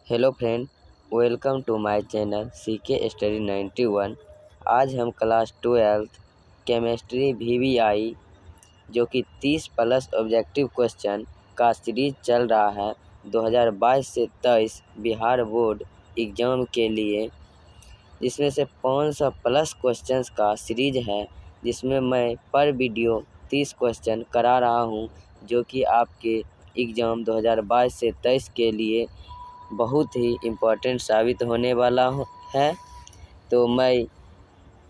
Hello friend, welcome to my channel CK study 91। आज हम class 12 chemistry VVI जो कि 30 प्लस ऑब्जेक्टिव क्वेश्चन का सीरीज चल रहा है 2022 से 23 बिहार बोर्ड एग्ज़ाम के लिए, जिसमें से 500 प्लस क्वेश्चंस का सीरीज है, जिसमें मैं पर वीडियो 30 क्वेश्चन करा रहा हूं, जो कि आपके एग्ज़ाम 2022 से 23 के लिए बहुत ही इम्पोर्टेंट साबित होने वाला है। तो मैं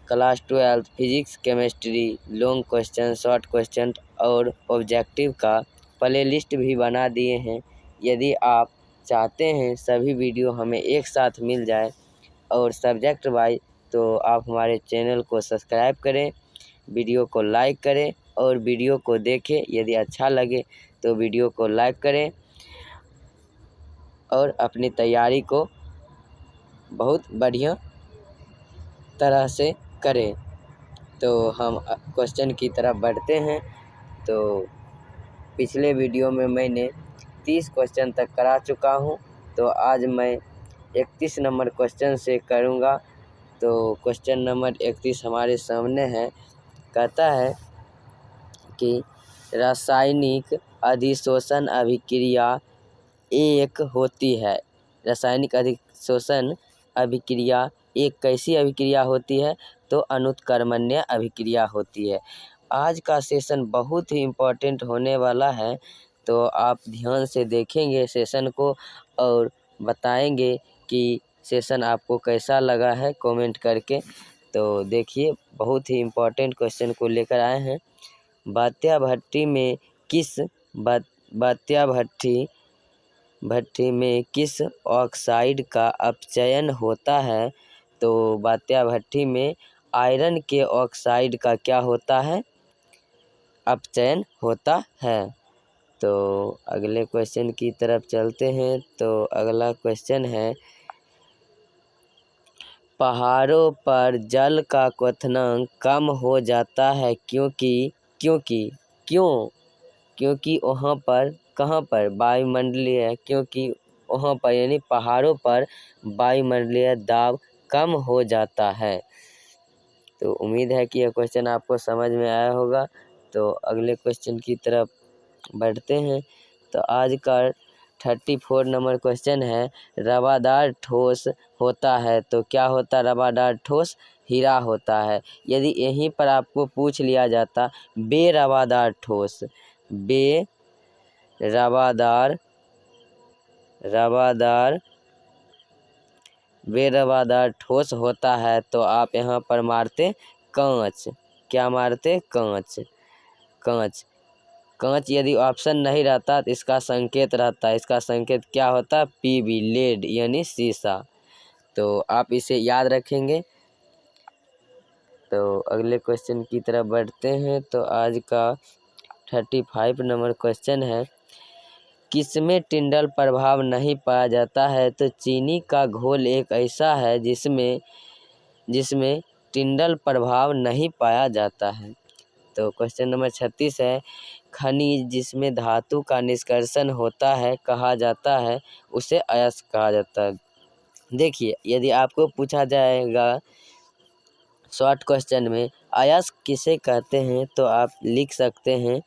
class 12 physics, chemistry, long question, short question और ऑब्जेक्टिव का प्ले लिस्ट भी बना दिए हैं। यदि आप चाहते हैं सभी वीडियो हमें एक साथ मिल जाए और सब्जेक्ट वाइज, तो आप हमारे चैनल को सब्सक्राइब करें, वीडियो को लाइक करें और वीडियो को देखें। यदि अच्छा लगे तो वीडियो को लाइक करें और अपनी तैयारी को बहुत बढ़िया तरह से करें। तो हम क्वेश्चन की तरफ बढ़ते हैं। तो पिछले वीडियो में मैंने 30 क्वेश्चन तक करा चुका हूं, तो आज मैं 31 नंबर क्वेश्चन से करूंगा। तो क्वेश्चन नंबर 31 हमारे सामने है। कहता है कि रासायनिक अधिशोषण अभिक्रिया एक होती है। रासायनिक अधिशोषण अभिक्रिया एक कैसी अभिक्रिया होती है? तो अनुत्क्रमण्य अभिक्रिया होती है। आज का सेशन बहुत ही इम्पोर्टेंट होने वाला है, तो आप ध्यान से देखेंगे सेशन को और बताएंगे कि सेशन आपको कैसा लगा है कमेंट करके। तो देखिए, बहुत ही इम्पोर्टेंट क्वेश्चन को लेकर आए हैं। बात्या भट्टी में किस ऑक्साइड का अपचयन होता है? तो बात्या भट्टी में आयरन के ऑक्साइड का क्या होता है? अपचयन होता है। तो अगले क्वेश्चन की तरफ चलते हैं। तो अगला क्वेश्चन है, पहाड़ों पर जल का क्वथनांक कम हो जाता है क्योंकि वहाँ पर, कहाँ पर? वायुमंडलीय, क्योंकि वहाँ पर यानी पहाड़ों पर वायुमंडलीय दाब कम हो जाता है। तो उम्मीद है कि यह क्वेश्चन आपको समझ में आया होगा। तो अगले क्वेश्चन की तरफ बढ़ते हैं। तो आज का 34 नंबर क्वेश्चन है, रवादार ठोस होता है तो क्या होता है? रवादार ठोस हीरा होता है। यदि यहीं पर आपको पूछ लिया जाता बेरवादार ठोस, बेरवादार ठोस होता है, तो आप यहाँ पर मारते कांच। क्या मारते? कांच यदि ऑप्शन नहीं रहता तो इसका संकेत रहता है। इसका संकेत क्या होता? PB, लेड यानी शीशा। तो आप इसे याद रखेंगे। तो अगले क्वेश्चन की तरफ बढ़ते हैं। तो आज का 35 नंबर क्वेश्चन है, किसमें टिंडल प्रभाव नहीं पाया जाता है? तो चीनी का घोल एक ऐसा है जिसमें टिंडल प्रभाव नहीं पाया जाता है। तो क्वेश्चन नंबर 36 है, खनिज जिसमें धातु का निष्कर्षण होता है कहा जाता है, उसे अयस्क कहा जाता है। देखिए, यदि आपको पूछा जाएगा शॉर्ट क्वेश्चन में अयस्क किसे कहते हैं, तो आप लिख सकते हैं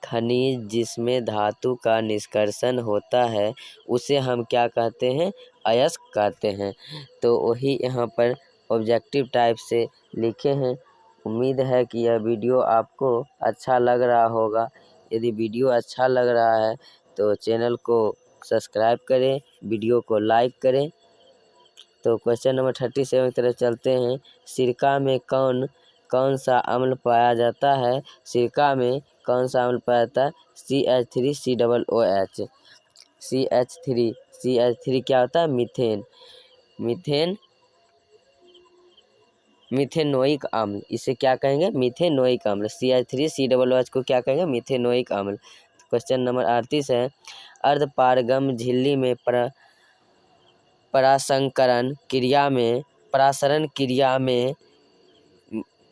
खनिज जिसमें धातु का निष्कर्षण होता है उसे हम क्या कहते हैं? अयस्क कहते हैं। तो वही यहाँ पर ऑब्जेक्टिव टाइप से लिखे हैं। उम्मीद है कि यह वीडियो आपको अच्छा लग रहा होगा। यदि वीडियो अच्छा लग रहा है तो चैनल को सब्सक्राइब करें, वीडियो को लाइक करें। तो क्वेश्चन नंबर 37 की तरफ चलते हैं। सिरका में कौन सा अम्ल पाया जाता है? सिरका में कौन सा अम्ल पाया जाता है? CH3COOH। CH3 क्या होता है? मिथेनोइक अम्ल। इसे क्या कहेंगे? मिथेनोइक अम्ल। CH3COOH को क्या कहेंगे? मिथेनोइक अम्ल। क्वेश्चन नंबर 38 है, अर्धपारगम झिल्ली में परासरण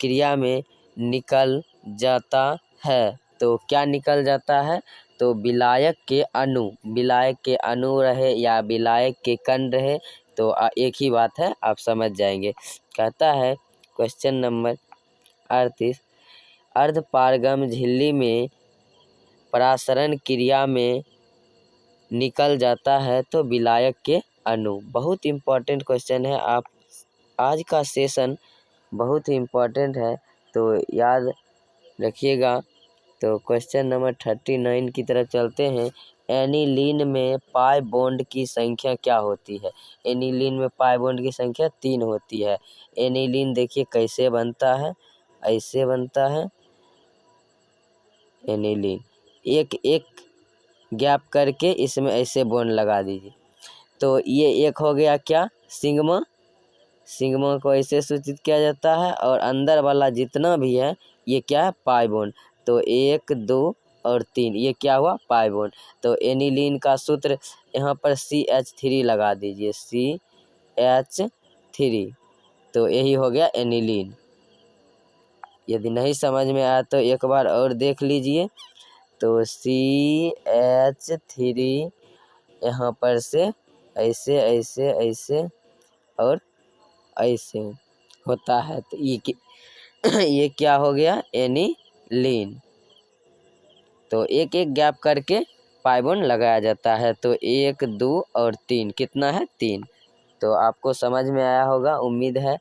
क्रिया में निकल जाता है। तो क्या निकल जाता है? तो विलायक के अणु रहे या विलायक के कण रहे तो एक ही बात है, आप समझ जाएंगे। कहता है क्वेश्चन नंबर 38, अर्धपारगम झिल्ली में परासरण क्रिया में निकल जाता है तो विलायक के अणु। बहुत इम्पोर्टेंट क्वेश्चन है, आप आज का सेशन बहुत ही इम्पोर्टेंट है तो याद रखिएगा। तो क्वेश्चन नंबर 39 की तरफ चलते हैं। एनिलीन में पाई बॉन्ड की संख्या क्या होती है? एनिलीन में पाई बॉन्ड की संख्या 3 होती है। एनिलीन देखिए कैसे बनता है, ऐसे बनता है एनिलीन, एक एक गैप करके इसमें ऐसे बॉन्ड लगा दीजिए। तो ये एक हो गया क्या, सिग्मा। सिग्मा को ऐसे सूचित किया जाता है और अंदर वाला जितना भी है ये क्या है, पाई बॉन्ड। तो 1 2 और 3 ये क्या हुआ, पाई बॉन्ड। तो एनिलीन का सूत्र यहाँ पर CH3 लगा दीजिए, CH3। तो यही हो गया एनिलीन। यदि नहीं समझ में आया तो एक बार और देख लीजिए। तो CH3 यहाँ पर से ऐसे ऐसे ऐसे और ऐसे होता है तो ये क्या हो गया, एनिलीन। तो एक एक गैप करके पाई बॉन्ड लगाया जाता है। तो 1 2 और 3 कितना है, 3। तो आपको समझ में आया होगा, उम्मीद है।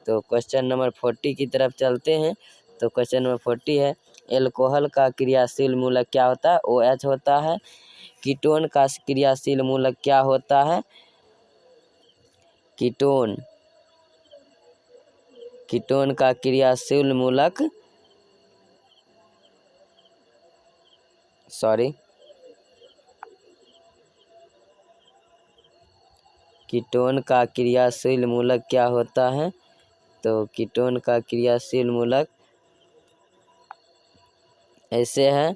तो क्वेश्चन नंबर 40 की तरफ चलते हैं। तो क्वेश्चन नंबर 40 है, एल्कोहल का क्रियाशील मूलक क्या होता है? OH होता है। कीटोन का क्रियाशील मूलक क्या होता है? कीटोन का क्रियाशील मूलक कीटोन का क्रियाशील मूलक क्या होता है? तो कीटोन का क्रियाशील मूलक ऐसे है,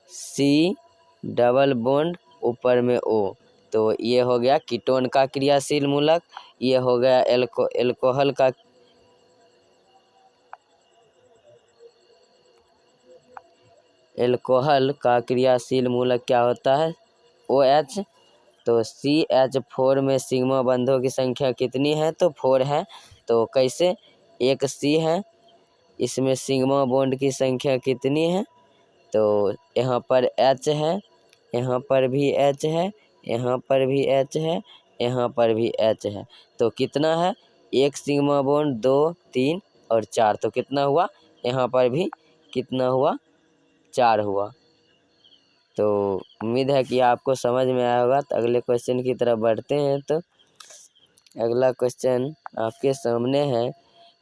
C डबल बॉन्ड ऊपर में O। तो ये हो गया कीटोन का क्रियाशील मूलक। ये हो गया एल्कोहल का क्रियाशील मूलक क्या होता है, OH। तो CH4 में सिग्मा बंधों की संख्या कितनी है? तो 4 है। तो कैसे, एक C है, इसमें सिग्मा बॉन्ड की संख्या कितनी है? तो यहाँ पर H है, यहाँ पर भी H है, यहाँ पर भी H है, यहाँ पर भी H है। तो कितना है, एक सिग्मा बॉन्ड, 2 3 और 4। तो कितना हुआ, यहाँ पर भी कितना हुआ, 4 हुआ। तो उम्मीद है कि आपको समझ में आया होगा। तो अगले क्वेश्चन की तरफ बढ़ते हैं। तो अगला क्वेश्चन आपके सामने है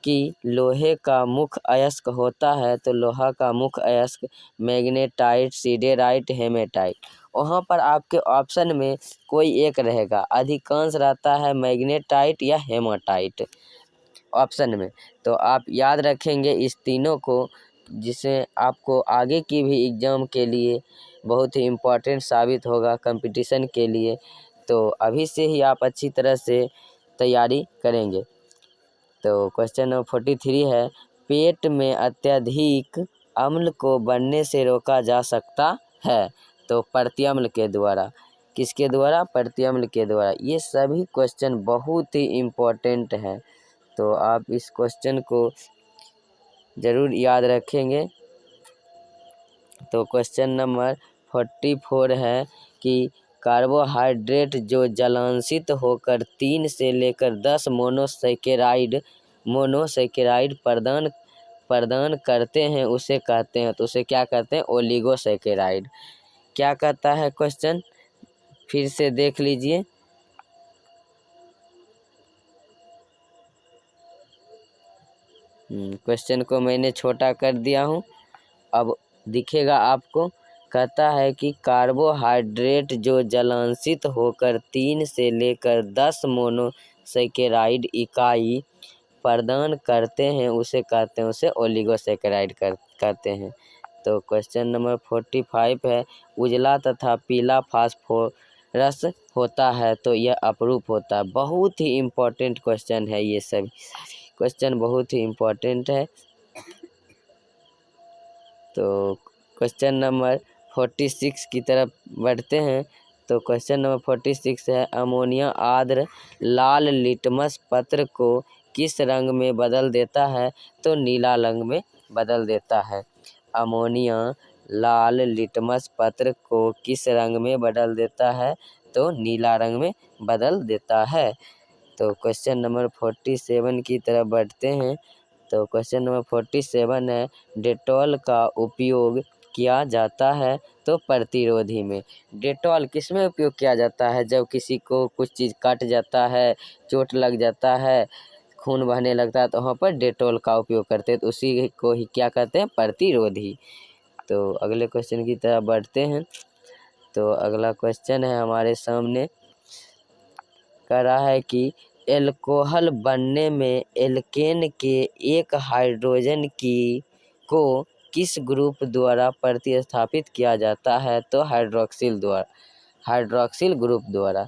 कि लोहे का मुख्य अयस्क होता है। तो लोहा का मुख्य अयस्क मैग्नेटाइट, सिडेराइट, हेमेटाइट। वहाँ पर आपके ऑप्शन में कोई एक रहेगा, अधिकांश रहता है मैग्नेटाइट या हेमाटाइट ऑप्शन में। तो आप याद रखेंगे इस तीनों को, जिससे आपको आगे की भी एग्ज़ाम के लिए बहुत ही इम्पोर्टेंट साबित होगा, कंपटीशन के लिए। तो अभी से ही आप अच्छी तरह से तैयारी करेंगे। तो क्वेश्चन नंबर 43 है, पेट में अत्यधिक अम्ल को बनने से रोका जा सकता है। तो प्रतिअम्ल के द्वारा। किसके द्वारा, प्रतिअम्ल के द्वारा। ये सभी क्वेश्चन बहुत ही इम्पोर्टेंट हैं, तो आप इस क्वेश्चन को ज़रूर याद रखेंगे। तो क्वेश्चन नंबर 44 है कि कार्बोहाइड्रेट जो जलांशित होकर 3 से लेकर 10 मोनोसैकेराइड प्रदान करते हैं उसे कहते हैं। तो उसे क्या कहते हैं, ओलिगोसैकेराइड। क्या कहता है क्वेश्चन, फिर से देख लीजिए। क्वेश्चन को मैंने छोटा कर दिया हूँ, अब दिखेगा आपको। कहता है कि कार्बोहाइड्रेट जो जलांशित होकर 3 से लेकर 10 मोनोसैकेराइड इकाई प्रदान करते हैं उसे कहते हैं, उसे ओलिगोसैकेराइड कहते हैं। तो क्वेश्चन नंबर 45 है, उजला तथा पीला फास्फोरस होता है तो यह अपरूप होता है। बहुत ही इम्पोर्टेंट क्वेश्चन है, ये सभी क्वेश्चन बहुत ही इम्पोर्टेंट है। तो क्वेश्चन नंबर 46 की तरफ बढ़ते हैं। तो क्वेश्चन नंबर 46 है, अमोनिया आर्द्र लाल लिटमस पत्र को किस रंग में बदल देता है? तो नीला रंग में बदल देता है। अमोनिया लाल लिटमस पत्र को किस रंग में बदल देता है? तो नीला रंग में बदल देता है। तो क्वेश्चन नंबर 47 की तरफ बढ़ते हैं। तो क्वेश्चन नंबर 47 है, डेटॉल का उपयोग किया जाता है तो प्रतिरोधी में। डेटॉल किस में उपयोग किया जाता है? जब किसी को कुछ चीज़ कट जाता है, चोट लग जाता है, खून बहने लगता है, तो वहाँ पर डेटॉल का उपयोग करते हैं, तो उसी को ही क्या कहते हैं? प्रतिरोधी। तो अगले क्वेश्चन की तरफ बढ़ते हैं। तो अगला क्वेश्चन है हमारे सामने, कह रहा है कि एल्कोहल बनने में एल्केन के एक हाइड्रोजन को किस ग्रुप द्वारा प्रतिस्थापित किया जाता है? तो हाइड्रोक्सिल ग्रुप द्वारा।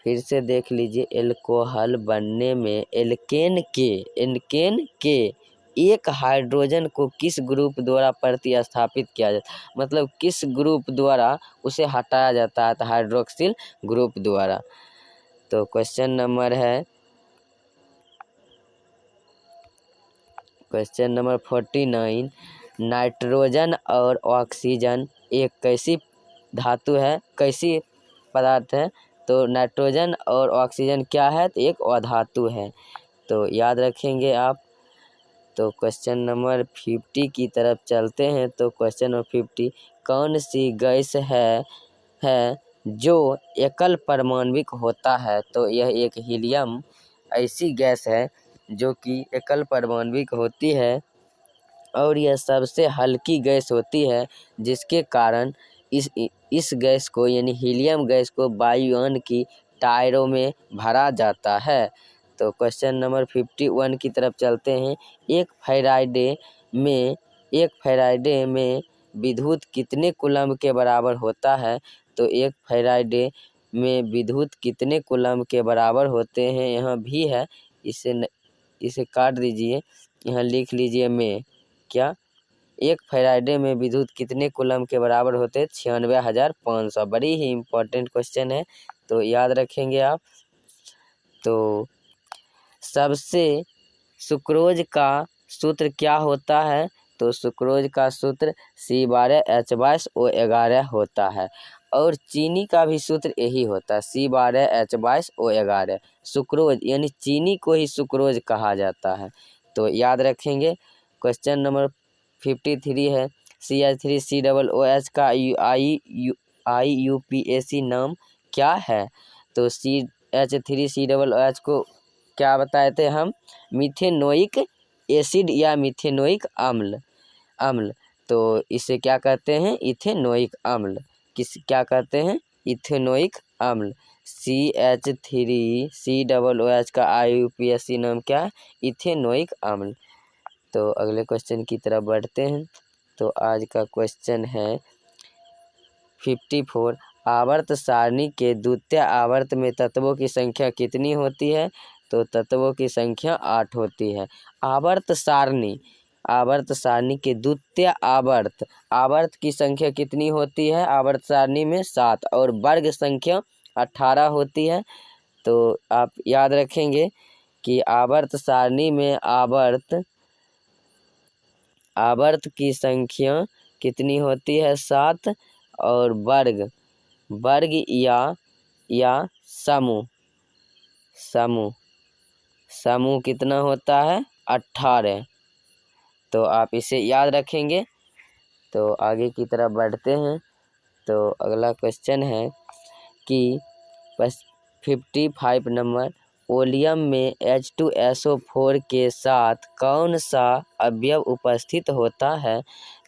फिर से देख लीजिए, एल्कोहल बनने में एल्केन के एक हाइड्रोजन को किस ग्रुप द्वारा प्रतिस्थापित किया जाता है? मतलब किस ग्रुप द्वारा उसे हटाया जाता है? तो हाइड्रोक्सिल ग्रुप द्वारा। तो क्वेश्चन नंबर 49, नाइट्रोजन और ऑक्सीजन एक कैसी धातु है, कैसी पदार्थ है? तो नाइट्रोजन और ऑक्सीजन क्या है? तो एक अधातु है। तो याद रखेंगे आप। तो क्वेश्चन नंबर 50 की तरफ चलते हैं। तो क्वेश्चन नंबर 50, कौन सी गैस है जो एकल परमाणविक होता है? तो यह एक हीलियम ऐसी गैस है जो कि एकल परमाणविक होती है और यह सबसे हल्की गैस होती है, जिसके कारण इस गैस को यानी हीलियम गैस को वायुयान की टायरों में भरा जाता है। तो क्वेश्चन नंबर 51 की तरफ चलते हैं। एक फैराडे में विद्युत कितने कूलम्ब के बराबर होता है? तो एक फैराडे में विद्युत कितने कूलम्ब के बराबर होते हैं? यहाँ भी है, इसे काट दीजिए, यहाँ लिख लीजिए में। क्या एक फैराडे में विद्युत कितने कूलम्ब के बराबर होते हैं? 96,500। बड़ी ही इम्पोर्टेंट क्वेश्चन है, तो याद रखेंगे आप। तो सबसे सुक्रोज का सूत्र क्या होता है? तो सुक्रोज का सूत्र C12H22O11 होता है और चीनी का भी सूत्र यही होता है, C12H22O11। सुक्रोज यानी चीनी को ही सुक्रोज कहा जाता है, तो याद रखेंगे। क्वेश्चन नंबर 53 है, CH3COOH का IUPAC नाम क्या है? तो CH3COOH को क्या बताए थे हम? मिथेनोइक एसिड या मिथेनोइक अम्ल। तो इसे क्या कहते हैं? इथेनोइक अम्ल। क्या कहते हैं? इथेनोइक अम्ल। CH3COOH का IUPAC नाम क्या है? इथेनोइक अम्ल। तो अगले क्वेश्चन की तरफ बढ़ते हैं। तो आज का क्वेश्चन है 54, आवर्त सारणी के द्वितीय आवर्त में तत्वों की संख्या कितनी होती है? तो तत्वों की संख्या 8 होती है। आवर्त सारणी के द्वितीय आवर्त की संख्या कितनी होती है? आवर्त सारणी में 7 और वर्ग संख्या 18 होती है। तो आप याद रखेंगे कि आवर्त सारणी में आवर्त की संख्या कितनी होती है? 7 और वर्ग या समूह कितना होता है? 18। तो आप इसे याद रखेंगे। तो आगे की तरफ बढ़ते हैं। तो अगला क्वेश्चन है कि 55 नंबर, ओलियम में H2SO4 के साथ कौन सा अवयव उपस्थित होता है?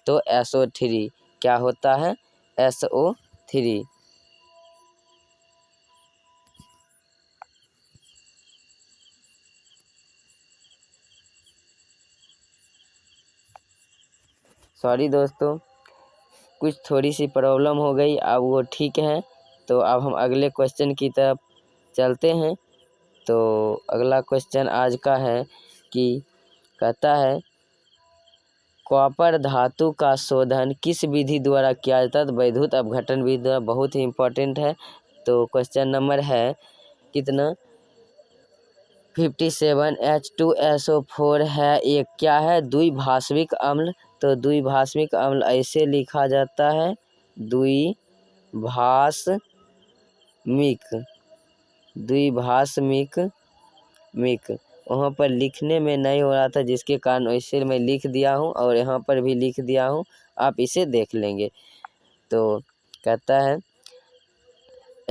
तो SO3। क्या होता है? SO3। सॉरी दोस्तों, कुछ थोड़ी सी प्रॉब्लम हो गई, अब वो ठीक है। तो अब हम अगले क्वेश्चन की तरफ चलते हैं। तो अगला क्वेश्चन आज का है कि कहता है कॉपर धातु का शोधन किस विधि द्वारा किया जाता है? तो वैद्युत अपघटन विधि द्वारा। बहुत ही इंपॉर्टेंट है। तो क्वेश्चन नंबर है कितना 57। H2SO4 है एक क्या है? द्विभाषिक अम्ल। तो द्विभाषिक अम्ल ऐसे लिखा जाता है द्विभाषमिक वहाँ पर लिखने में नहीं हो रहा था, जिसके कारण ऐसे मैं लिख दिया हूँ और यहाँ पर भी लिख दिया हूँ, आप इसे देख लेंगे। तो कहता है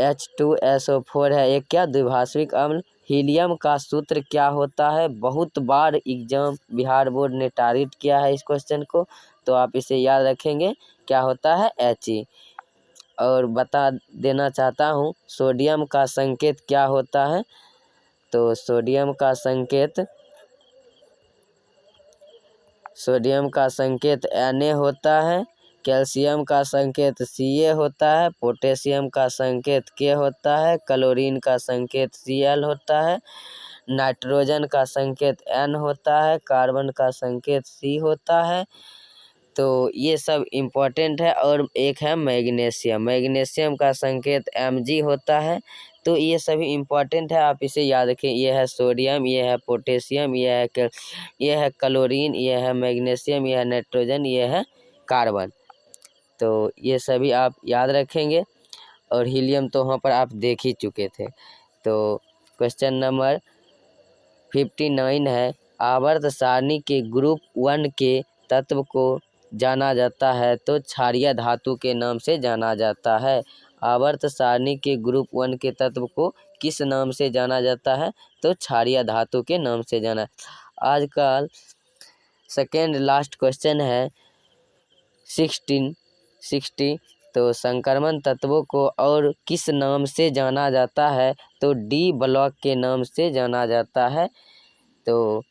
H2SO4 है एक क्या? द्विभाषिक अम्ल। हीलियम का सूत्र क्या होता है? बहुत बार एग्जाम बिहार बोर्ड ने टारगेट किया है इस क्वेश्चन को, तो आप इसे याद रखेंगे, क्या होता है? He। और बता देना चाहता हूँ सोडियम का संकेत क्या होता है? तो सोडियम का संकेत Na होता है। कैल्शियम का संकेत Ca होता है। पोटेशियम का संकेत K होता है। क्लोरीन का संकेत Cl होता है। नाइट्रोजन का संकेत N होता है। कार्बन का संकेत C होता है। तो ये सब इम्पोर्टेंट है। और एक है मैग्नीशियम का संकेत Mg होता है। तो ये सभी इम्पोर्टेंट है, आप इसे याद रखें। ये है सोडियम, ये है पोटेशियम, ये है क्लोरीन, ये है मैग्नीशियम, ये है नाइट्रोजन, ये है कार्बन। तो ये सभी आप याद रखेंगे। और हीलियम तो वहाँ पर आप देख ही चुके थे। तो क्वेश्चन नंबर 59 है आवर्त सारणी के ग्रुप 1 के तत्व को जाना जाता है तो क्षारीय धातु के नाम से जाना जाता है। आवर्त सारणी के ग्रुप 1 के तत्व को किस नाम से जाना जाता है? तो क्षारीय धातु के नाम से जाना। आज का सेकेंड लास्ट क्वेश्चन है 60। तो संक्रमण तत्वों को और किस नाम से जाना जाता है? तो डी ब्लॉक के नाम से जाना जाता है। तो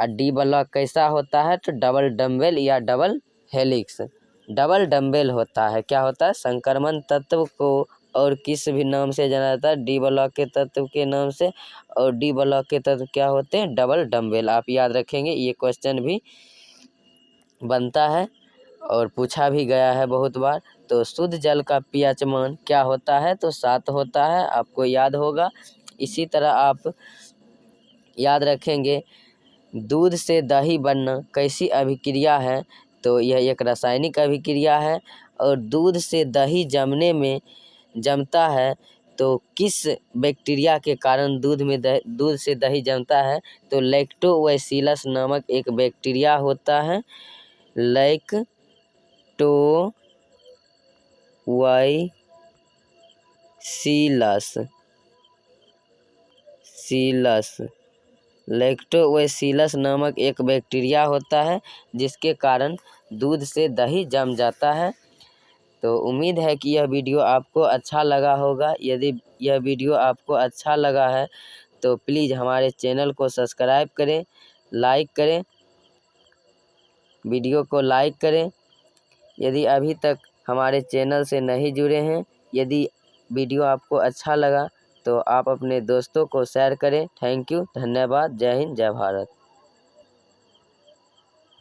डी ब्लॉक कैसा होता है? तो डबल डम्बेल या डबल हेलिक्स। डबल डम्बेल होता है। क्या होता है? संक्रमण तत्व को और किस भी नाम से जाना जाता है? डी ब्लॉक के तत्व के नाम से। और डी ब्लॉक के तत्व क्या होते हैं? Double dumbbell. आप याद रखेंगे, ये क्वेश्चन भी बनता है और पूछा भी गया है बहुत बार। तो शुद्ध जल का pH मान क्या होता है? तो 7 होता है, आपको याद होगा। इसी तरह आप याद रखेंगे दूध से दही बनना कैसी अभिक्रिया है? तो यह एक रासायनिक अभिक्रिया है। और दूध से दही जमता है तो किस बैक्टीरिया के कारण दूध से दही जमता है? तो लैक्टोबैसिलस नामक एक बैक्टीरिया होता है। लैक्टोबैसिलस नामक एक बैक्टीरिया होता है जिसके कारण दूध से दही जम जाता है। तो उम्मीद है कि यह वीडियो आपको अच्छा लगा होगा। यदि यह वीडियो आपको अच्छा लगा है तो प्लीज़ हमारे चैनल को सब्सक्राइब करें, लाइक करें, वीडियो को लाइक करें। यदि अभी तक हमारे चैनल से नहीं जुड़े हैं, यदि वीडियो आपको अच्छा लगा तो आप अपने दोस्तों को शेयर करें। थैंक यू, धन्यवाद। जय हिंद, जय भारत।